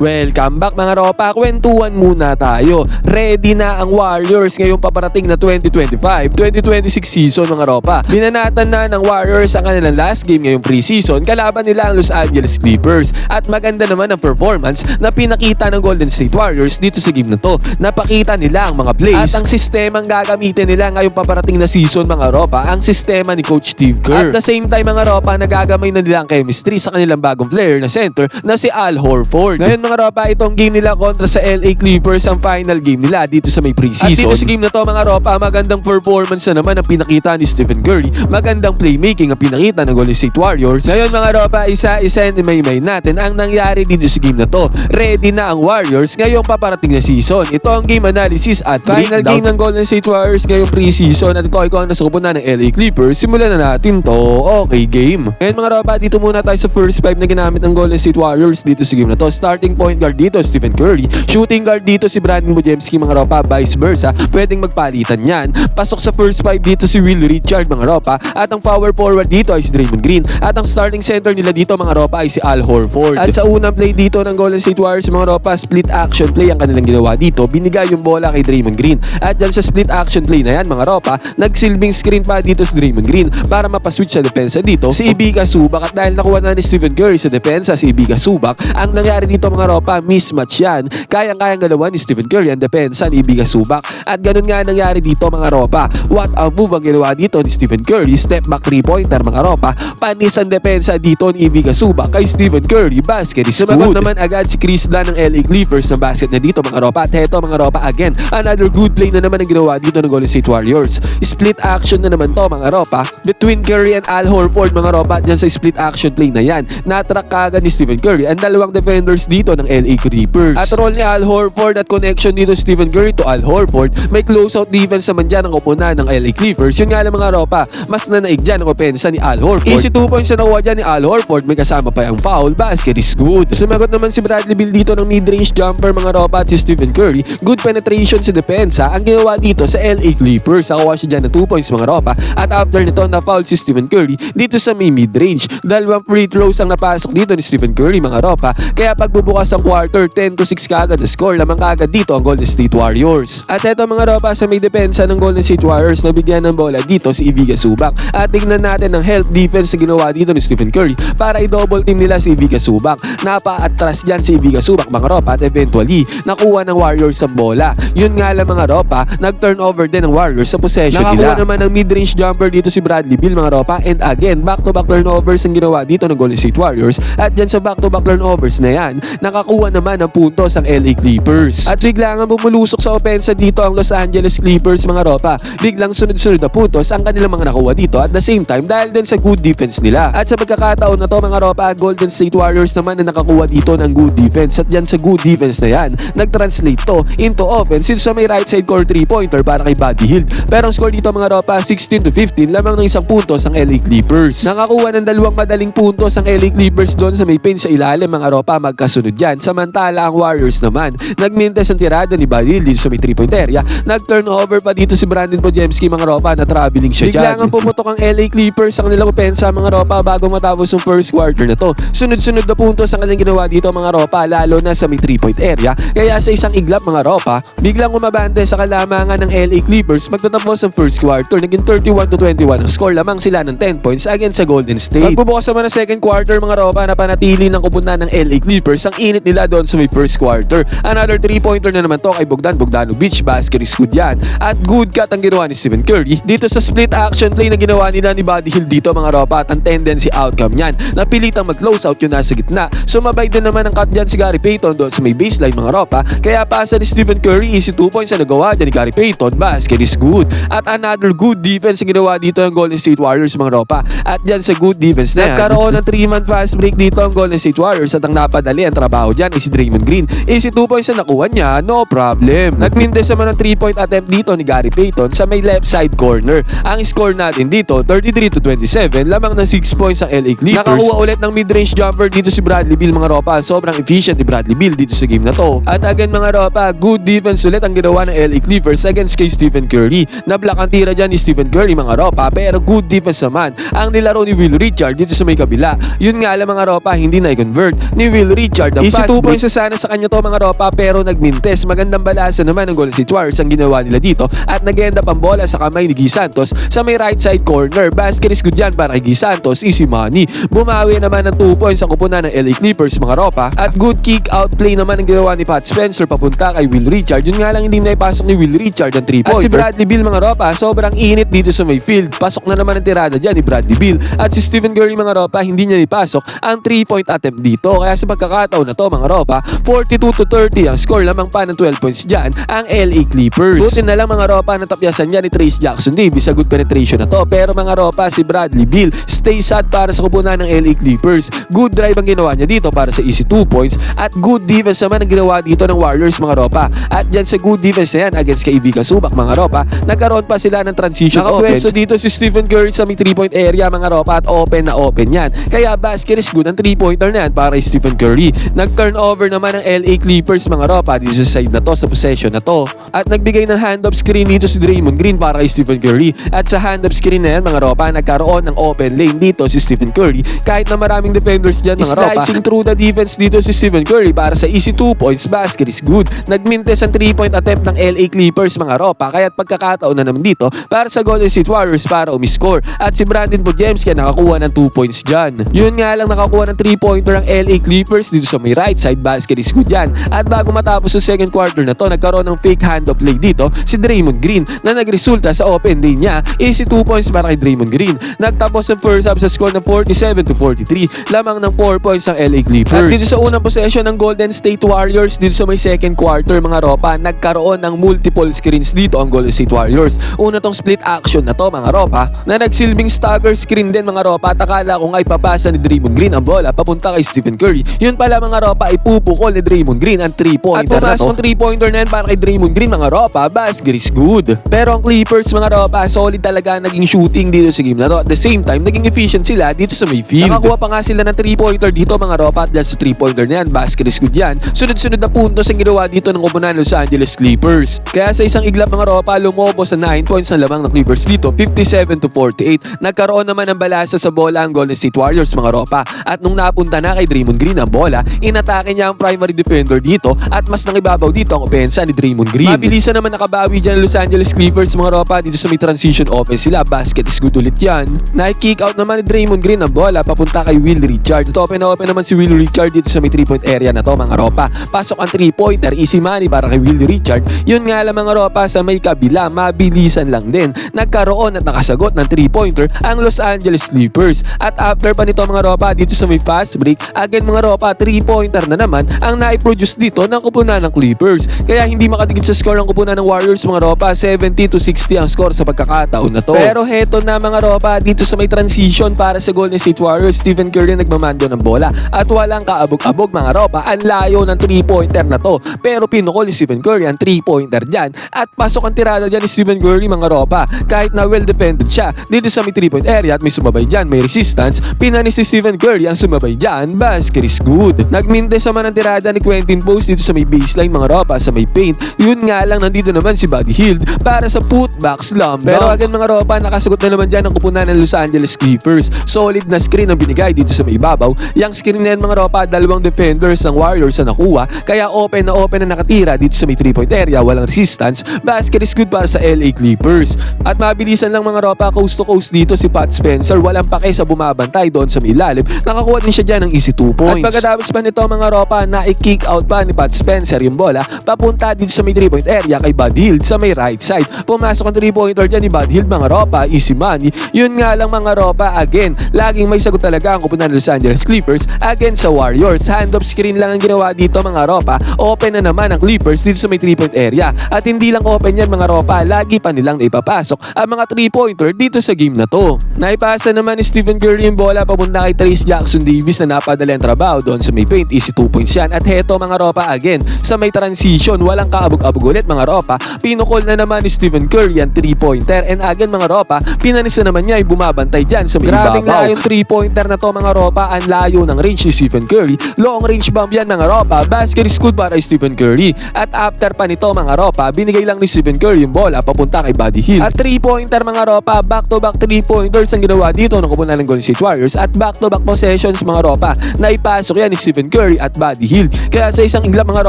Welcome back mga ropa, kwentuhan muna tayo. Ready na ang Warriors ngayong paparating na 2025-2026 season mga ropa. Binanatan na ng Warriors ang kanilang last game ngayong preseason, kalaban nila ang Los Angeles Clippers. At maganda naman ang performance na pinakita ng Golden State Warriors dito sa game na to. Napakita nila ang mga plays at ang sistemang gagamitin nila ngayong paparating na season mga ropa, ang sistema ni Coach Steve Kerr. At the same time mga ropa, nagagamay na nila ang chemistry sa kanilang bagong player na center na si Al Horford. Ngayon mga ropa, itong game nila kontra sa LA Clippers ang final game nila dito sa may preseason. At dito sa game na to mga ropa, magandang performance na naman ang pinakita ni Stephen Curry. Magandang playmaking ang pinakita ng Golden State Warriors. Ngayon mga ropa, isa-isa may natin ang nangyari dito sa game na to. Ready na ang Warriors ngayong paparating na season. Ito ang game analysis at final game ng Golden State Warriors ngayong preseason. At ito ay kung ang nasa kupunan ng LA Clippers. Simulan na natin to. Okay game. Ngayon mga ropa, dito muna tayo sa first five na ginamit ng Golden State Warriors dito sa game na to. Starting point guard dito Stephen Curry, shooting guard dito si Brandon Bujemski mga ropa, vice versa, pwedeng magpalitan yan. Pasok sa first five dito si Will Richard mga ropa, at ang power forward dito ay si Draymond Green, at ang starting center nila dito mga ropa ay si Al Horford. At sa unang play dito ng Golden State Warriors mga ropa, split action play ang kanilang ginawa dito, binigay yung bola kay Draymond Green, at dyan sa split action play na yan mga ropa, nagsilbing screen pa dito si Draymond Green para mapaswitch sa depensa dito si Ivica Zubac. At dahil nakuha na ni Stephen Curry sa depensa si Ivica Zubac, ang nangyari dito mga ropa, mismatch yan. Kayang-kayang galawan ni Stephen Curry ang depensa ni Ivica Zubac, at ganun nga nangyari dito mga ropa. What a move ang ginawa dito ni Stephen Curry, step back 3-pointer mga ropa, panis ang depensa dito ni Ivica Zubac kay Stephen Curry, basket is good. Sumagot naman agad si Chris Dunn ng LA Clippers ng basket na dito mga ropa, at heto mga ropa, again another good play na naman ang ginawa dito ng Golden State Warriors. Split action na naman to mga ropa between Curry and Al Horford mga ropa. Dyan sa split action play na yan, natrack kagad ni Stephen Curry ang dalawang defenders dito ng LA Clippers. At roll ni Al Horford at connection dito Stephen Curry to Al Horford, may closeout defense naman dyan ang kupunan ng LA Clippers. Yun nga lang mga ropa, mas nanaig dyan ang opensa ni Al Horford. Easy 2 points na nakuha dyan ni Al Horford, may kasama pa yung foul, basket is good. Sumagot naman si Bradley Beal dito ng mid-range jumper mga ropa, at si Stephen Curry, good penetration sa depensa ang ginawa dito sa LA Clippers. Nakuha siya dyan ng 2 points mga ropa, at after nito na foul si Stephen Curry dito sa may mid-range. Dalawang free throws ang napasok dito ni Stephen Curry mga ropa, kaya pagbubukas ang quarter 10-6 kagad na score lamang kagad dito ang Golden State Warriors. At eto mga ropa, sa may depensa ng Golden State Warriors, nabigyan ng bola dito si Ivica Zubac, at tingnan natin ang help defense na ginawa dito ni Stephen Curry para i-double team nila si Ivica Zubac. Napa-atras dyan si Ivica Zubac mga ropa, at eventually nakuha ng Warriors ang bola. Yun nga lang mga ropa, nag-turnover din ng Warriors sa possession nila. Nakakuha naman ng mid-range jumper dito si Bradley Beal mga ropa, and again back-to-back turnovers ang ginawa dito ng Golden State Warriors, at dyan sa back-to-back turnovers na yan, nakakuha naman ng puntos ang LA Clippers. At biglang bumulusok sa opensa dito ang Los Angeles Clippers mga ropa, biglang sunod-sunod na puntos ang kanilang mga nakuha dito, at the same time dahil din sa good defense nila. At sa pagkakataon na to mga ropa, Golden State Warriors naman na nakakuha dito ng good defense, at dyan sa good defense na yan, nag-translate to into offense since sa may right side core 3-pointer para kay Buddy Hield. Pero ang score dito mga ropa, 16-15 lamang ng isang puntos ang LA Clippers. Nakakuha ng dalawang madaling puntos ang LA Clippers doon sa may paint sa ilalim mga ropa, magkasunod yan. Samantala ang Warriors naman, nagmintes ang tirada ni Buddy Hield dito sa may 3-point area, nag-turnover pa dito si Brandon Bujemski mga ropa, na traveling siya dyan. Biglang ang pumutok ang LA Clippers ang nilang opensa mga ropa bago matapos yung first quarter na to. Sunod-sunod na puntos ang kanilang ginawa dito mga ropa, lalo na sa may 3-point area, kaya sa isang iglap mga ropa, biglang umabante sa kalamangan ng LA Clippers. Magtatapos ang first quarter, naging 31-21 ang score, lamang sila ng 10 points against sa Golden State. Pagbubukas naman ng second quarter mga ropa, na panatili ng kupunan ng LA Clippers ang init nila doon sa may first quarter. Another 3-pointer na naman to kay Bogdanovic, basket is good yan, at good cut ang ginawa ni Stephen Curry dito sa split action play na ginawa nila ni Buddy Hield dito mga ropa, at ang tendency outcome niyan, napilitang mag-close out yun nasa gitna. Sumabay din naman ang cut dyan si Gary Payton doon sa may baseline mga ropa, kaya pasa ni Stephen Curry, easy 2 points na nagawa dyan ni Gary Payton, basket is good. At another good defense ang ginawa dito ng Golden State Warriors mga ropa, at dyan sa good defense na yan, nagkaroon ng 3-man fast break dito ang Golden State Warriors, at ang napadali ang trabaho dyan is si Draymond Green. Easy 2 points na nakuha niya, no problem. Nagmindes naman ng 3-point attempt dito ni Gary Payton sa may left side corner. Ang score natin dito 33-27, lamang ng 6 points ang LA Clippers. Nakakuha ulit ng mid-range jumper dito si Bradley Beal mga ropa, sobrang efficient ni Bradley Beal dito sa game na to. At again mga ropa, good defense ulit ang ginawa ng LA Clippers against kay Stephen Curry. Na-block ang tira dyan ni Stephen Curry mga ropa, pero good defense naman ang nilaro ni Will Richard dito sa may kabila. Yun nga lang mga ropa, hindi na i-convert ni Will Richard ang Easy 2 points na sana sa kanya to mga ropa, pero nagmintes. Magandang balasa naman ng Golden State Warriors ang ginawa nila dito at nag-end up ang bola sa kamay ni Guy Santos sa may right side corner. Basket is good yan para kay Guy Santos, easy money. Bumawi naman ng 2 points ang kupunan ng LA Clippers mga ropa at good kick out play naman ang ginawa ni Pat Spencer papunta kay Will Richard. Yun nga lang hindi naipasok ni Will Richard ang 3-pointer. At si Bradley Beal mga ropa, sobrang init dito sa may field. Pasok na naman ang tirada dyan ni Bradley Beal. At si Stephen Curry mga ropa, hindi niya nipasok ang 3-point attempt dito. Kaya sa pagkakataon na to mga ropa, 42-30 ang score, lamang pa ng 12 points dyan ang LA Clippers. Buti na lang mga ropa, natapyasan niya ni Trace Jackson Davis sa good penetration na to. Pero mga ropa, si Bradley Beal stay sad para sa kupunan ng LA Clippers. Good drive ang ginawa niya dito para sa easy 2 points at good defense naman ang ginawa dito ng Warriors mga ropa. At dyan sa good defense na yan against kay Ivica Zubac mga ropa, nagkaroon pa sila ng transition offense. Nakapwesto dito si Stephen Curry sa may 3-point area mga ropa at open na open yan. Kaya basket is good ang 3-pointer na yan para kay Stephen Curry. Nag-turnover naman ang LA Clippers mga ropa dito sa side na to, sa possession na to. At nagbigay ng hand-off screen dito si Draymond Green para kay Stephen Curry. At sa hand-off screen na yan mga ropa, nagkaroon ng open lane dito si Stephen Curry. Kahit na maraming defenders dyan mga ropa, slicing through the defense dito si Stephen Curry para sa easy 2 points, basket is good. Nagmintes ang 3-point attempt ng LA Clippers mga ropa, kaya't pagkakataon na naman dito para sa Golden State Warriors para umiscore. At si Brandon Podjemski nakakuha ng 2 points dyan. Yun nga lang nakakuha ng 3-pointer ang LA Clippers dito sa may right side, basket is good dyan. At bago matapos yung second quarter na to, nagkaroon ng fake hand-off play dito si Draymond Green na nagresulta sa open day niya, easy 2 points para kay Draymond Green. Nagtapos ang first half sa score ng 47-43, lamang ng 4 points ang LA Clippers. At dito sa unang possession ng Golden State Warriors, dito sa may second quarter mga ropa, nagkaroon ng multiple screens dito ang Golden State Warriors. Una tong split action na to mga ropa, na nagsilbing stagger screen din mga ropa, at akala kung ay papasa ni Draymond Green ang bola papunta kay Stephen Curry. Yun pala mga ropa, ay pupukol ni Draymond Green ang 3-pointer na to. At pumasok ang 3-pointer na yan para kay Draymond Green mga ropa, basket is good. Pero ang Clippers mga ropa, solid talaga naging shooting dito sa game na to. At the same time, naging efficient sila dito sa may field. Nakakuha pa nga sila ng 3-pointer dito mga ropa, at dyan sa 3-pointer na yan, basket is good yan. Sunod-sunod na puntos ang ginawa dito ng kupunan ng Los Angeles Clippers. Kaya sa isang iglap mga ropa, lumobo sa 9 points na lamang ng Clippers dito, 57-48. Nagkaroon naman ng balasa sa bola ang Golden State Warriors mga ropa. At nung napunta na kay Draymond Green ang bola, inatake niya ang primary defender dito at mas nangibabaw dito ang opensa ni Draymond Green. Mabilisan naman nakabawi dyan ang Los Angeles Clippers mga ropa dito sa may transition offense sila, basket is good ulit yan. Nai-kick out naman ni Draymond Green ang bola papunta kay Will Richard. Ito open na open naman si Will Richard dito sa may 3-point area na to mga ropa. Pasok ang 3-pointer, easy money para kay Will Richard. Yun nga lang mga ropa, sa may kabila, mabilisan lang din. Nagkaroon at nakasagot ng 3-pointer ang Los Angeles Clippers. At after pa nito mga ropa, dito sa may fast break, again mga ropa, 3-pointer na naman ang nai-produce dito ng kupunan ng Clippers. Kaya hindi makadikit sa score ng kupunan ng Warriors mga ropa, 70-60 ang score sa pagkakataon na to. Pero heto na mga ropa, dito sa may transition para sa Golden State Warriors, Stephen Curry nagmamando ng bola at walang kaabog-abog mga ropa, ang layo ng 3-pointer na to. Pero pinukol ni Stephen Curry ang 3-pointer dyan at pasok ang tirada dyan ni Stephen Curry mga ropa. Kahit na well defended siya dito sa may 3-point area at may sumabay dyan, may resistance, pinanis si Stephen Curry ang sumabay dyan, basket is good. Nagmintes naman ang tirada ni Quentin Post dito sa may baseline mga ropa, sa may paint. Yun nga lang, nandito naman si Buddy Hield para sa putback slam dunk. Pero agad mga ropa, nakasagot na naman dyan ang kupunan ng Los Angeles Clippers. Solid na screen ang binigay dito sa may ibabaw. Yang screen na yan mga ropa, dalawang defenders ng Warriors na nakuha, kaya open na nakatira dito sa may 3-point area, walang resistance, basket is good para sa LA Clippers. At mabilisan lang mga ropa, coast to coast dito si Pat Spencer, walang pake sa bumabantay doon sa may ilalim, nakakuha din siya dyan ng easy 2 points. At pagkatapos pa nito mga ropa, na-kick out pa ni Pat Spencer yung bola papunta dito sa may 3-point area kay Buddy Hield sa may right side. Pumasok ang 3-pointer dyan ni Buddy Hield mga ropa, easy money. Yun nga lang mga ropa, again, laging may sagot talaga ang kupunan ng Los Angeles Clippers against sa Warriors. Hand-off screen lang ang ginawa dito mga ropa, open na naman ang Clippers dito sa may 3-point area. At hindi lang open yan mga ropa, lagi pa nilang naipapasok ang mga 3-pointer dito sa game na to. Naipasa naman ni Stephen Curry yung bola papunta kay Trace Jackson Davis na napadali ang trabaho doon sa may paint, easy 2 points yan. At heto mga ropa, again, sa may transition, walang kaabog-abog ulit mga ropa, pinukol na naman ni Stephen Curry ang 3-pointer, and again mga ropa, pinanis na naman niya ay bumabantay dyan sa may grabing ibabaw. Grabing 3-pointer na to mga ropa, ang layo ng range ni Stephen Curry, long range bomb yan mga ropa, basket is good para kay Stephen Curry. At after pa nito mga ropa, binigay lang ni Stephen Curry yung bola papunta kay Buddy Hield. At 3-pointer mga ropa, back-to-back 3-pointers ang ginawa dito ng kupunan ng Golden State Warriors, at back-to-back possessions mga ropa, naipasok yan ni Stephen Curry at Buddy Hield. Kaya sa isang iglap mga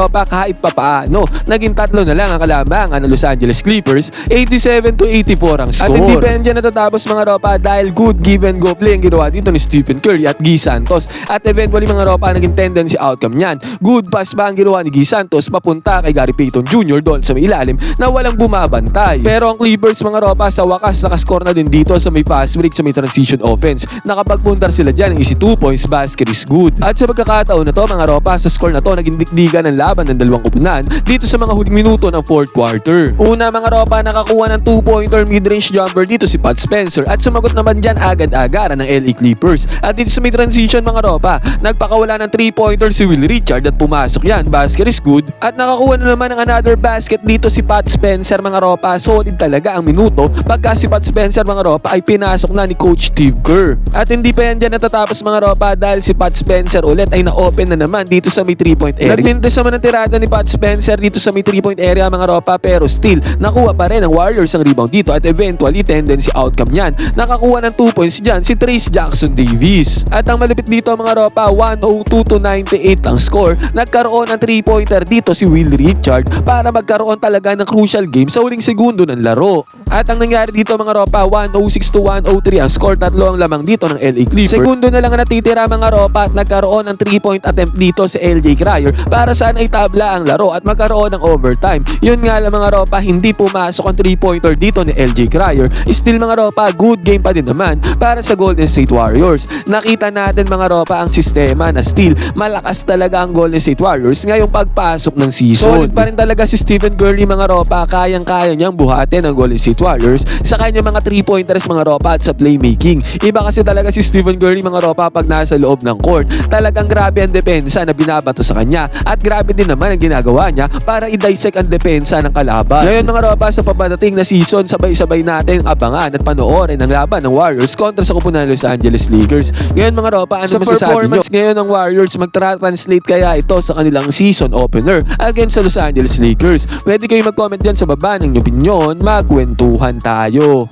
ropa, kahit papaano, naging 3 na lang ang kalamangan ng Los Angeles Clippers, 87-84 ang score. At hindi pa yan dyan natatapos mga ropa dahil good give and go play ang ginawa dito ni Stephen Curry at Guy Santos. At eventually mga ropa, naging tendency outcome niyan. Good pass ba ang ginawa ni Guy Santos papunta kay Gary Payton Jr. doon sa may ilalim na walang bumabantay. Pero ang Clippers mga ropa sa wakas nakascore na din dito sa may fast break sa may transition offense. Nakapagpundar sila dyan ng easy 2 points, basket is good. At sa pagkakataon na to mga ropa, sa score na to naging dikdigan ng laban ng dalawang kupunan dito sa mga huling minuto ng 4th quarter. Una mga ropa, nakakuha ng 2-pointer mid-range jumper dito si Pat Spencer at sumagot naman dyan agad-agaran ng LA Clippers. At dito sa may transition mga ropa, nagpakawala ng 3-pointer si Will Richard at pumasok yan, basket is good. At nakakuha na naman ng another basket dito si Pat Spencer mga ropa. Solid talaga ang minuto pagka si Pat Spencer mga ropa ay pinasok na ni Coach Steve Kerr. At hindi pa yan dyan natatapos mga ropa dahil si Pat Spencer ulit ay na-open na naman dito sa may 3-point area. Nagmintis naman ang tirada ni Pat Spencer dito sa may 3-point area mga ropa, pero still nakuha pa rin ng Warriors ang rebound dito at eventually tendency outcome niyan. Nakakuha ng 2 points dyan si Trace Jackson Davis. At ang malapit dito mga ropa, 102-98 ang score. Nagkaroon ng 3-pointer dito si Will Richard para magkaroon talaga ng crucial game sa huling segundo ng laro. At ang nangyari dito mga ropa, 106-103 ang score. 3 ang lamang dito ng LA Clippers. Segundo na lang ang natitira mga ropa at nagkaroon ng 3-point attempt dito si LJ Cryer para saan ay tabla ang laro at magkaroon ng overtime. Yun nga lang mga ropa, hindi pumasok ang 3-pointer dito ni LJ Cryer. Still mga ropa, good game pa din naman para sa Golden State Warriors. Nakita natin mga ropa ang sistema na still malakas talaga ang Golden State Warriors ngayong pagpasok ng season. Solid pa rin talaga si Stephen Curry mga ropa, kayang-kaya niyang buhatin ang Golden State Warriors sa kanyang mga 3-pointers mga ropa at sa playmaking. Iba kasi talaga si Stephen Curry mga ropa pag nasa loob ng court. Talagang grabe ang depensa na binabato sa kanya at grabe din naman ang ginagawa niya para i-dissect ang depensa ng kalaban. Ngayon mga ropa, sa papadating na season, sabay-sabay natin abangan at panoorin ang laban ng Warriors kontra sa kupunan ng Los Angeles Lakers. Ngayon mga ropa, ano masasabi performance nyo? Ngayon ng Warriors, magtra-translate kaya ito sa kanilang season opener against sa Los Angeles Lakers? Pwede kayo mag-comment dyan sa baba ng inyong opinion, magkwentuhan tayo.